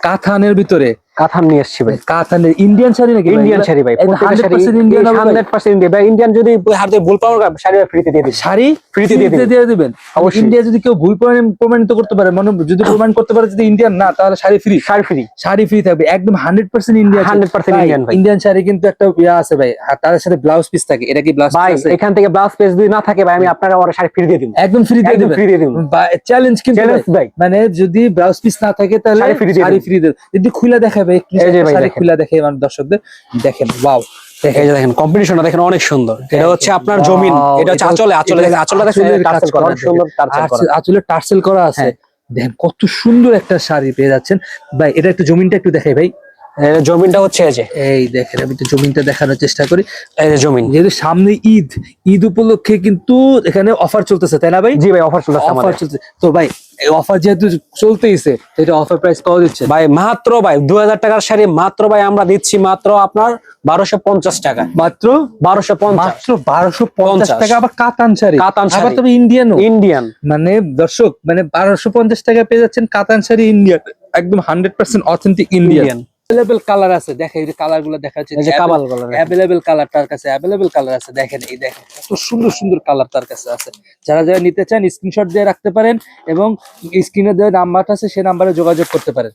কাতানের ভিতরে কাতান নিয়ে এসেছি ভাই। কাতানের ইন্ডিয়ান শাড়ি নাকি? ইন্ডিয়ান শাড়ি ভাই, প্রত্যেকটা শাড়ি 100% ইন্ডিয়ান ভাই। ইন্ডিয়ান যদি হাতে ভুল পাওয়ার শাড়ি ফ্রিতে দিয়ে দিই, শাড়ি ফ্রিতে দিয়ে দিবেন অবশ্যই। ইন্ডিয়া যদি কেউ ভুল প্রমাণিত করতে পারে, মানে যদি প্রমাণ করতে পারে যদি ইন্ডিয়ান না, তাহলে শাড়ি ফ্রি, শাড়ি ফ্রি থাকবে একদম 100% ইন্ডিয়ান। 100% ইন্ডিয়ান ভাই। ইন্ডিয়ান শাড়ি কিন্তু একটা ইয়া আছে ভাই, আর তার সাথে ব্লাউজ পিস থাকে। এটা কি ব্লাউজ ভাই পিস আছে? এখান থেকে ব্লাউজ পিস যদি না থাকে ভাই, আমি আপনার ওর শাড়ি ফ্রি দিয়ে দিব, একদম ফ্রি দিয়ে দিবেন, ফ্রি দিয়ে দিব। চ্যালেঞ্জ কিন্তু ভাই, মানে যদি ব্লাউজ পিস না থাকে তাহলে শাড়ি ফ্রি দেবে। যদি খুলে দেখাবে একটু, শাড়ি খুলে দেখাই আমার দর্শকদের দেখেন। ওয়াও, এই যে দেখেন কম্বিনেশনটা দেখেন অনেক সুন্দর। এটা হচ্ছে আপনার জমিন, এটা হচ্ছে আঁচলে দেখেন, আঁচলটা দেখেন টার্সেল করা, অনেক সুন্দর টার্সেল করা, আঁচলে টার্সেল করা আছে। দেখেন কত সুন্দর একটা শাড়ি পেয়ে যাচ্ছেন ভাই। এটা একটু জমিনটা একটু দেখাই ভাই। জমিনটা হচ্ছে এই যে, এই দেখেন, আমি একটু জমিনটা দেখানোর চেষ্টা করি। এই যে জমিন, যেহেতু সামনে ঈদ উপলক্ষে কিন্তু এখানে অফার চলতেছে, তাই না ভাই? জি ভাই, অফার চলতেছে, অফার চলছে। তো ভাই এই অফার যেহেতু চলতেইছে, এটা অফার প্রাইস কত দিচ্ছে ভাই? মাত্র ভাই 2000 টাকার শাড়ি মাত্র ভাই আমরা দিচ্ছি মাত্র আপনার 1250 টাকা, মাত্র 1250, মাত্র 1250 টাকা। আবার কাতান শাড়ি, কাতান শাড়ি, আবার তবে ইন্ডিয়ান। মানে দর্শক, মানে 1250 টাকা পেয়ে যাচ্ছেন কাতান শাড়ি ইন্ডিয়ান, একদম 100% অথেন্টিক ইন্ডিয়ান। अवेलेबल কালার আছে, দেখেন এই কালার গুলো দেখা যাচ্ছে, এই যে কামাল কালার, अवेलेबल কালার তার কাছে, अवेलेबल কালার আছে। দেখেন এই দেখেন কত সুন্দর সুন্দর কালার তার কাছে আছে। যারা যারা নিতে চান স্ক্রিনশট দিয়ে রাখতে পারেন এবং স্ক্রিনে দেওয়া নাম্বারটা আছে, সেই নাম্বারে যোগাযোগ করতে পারেন।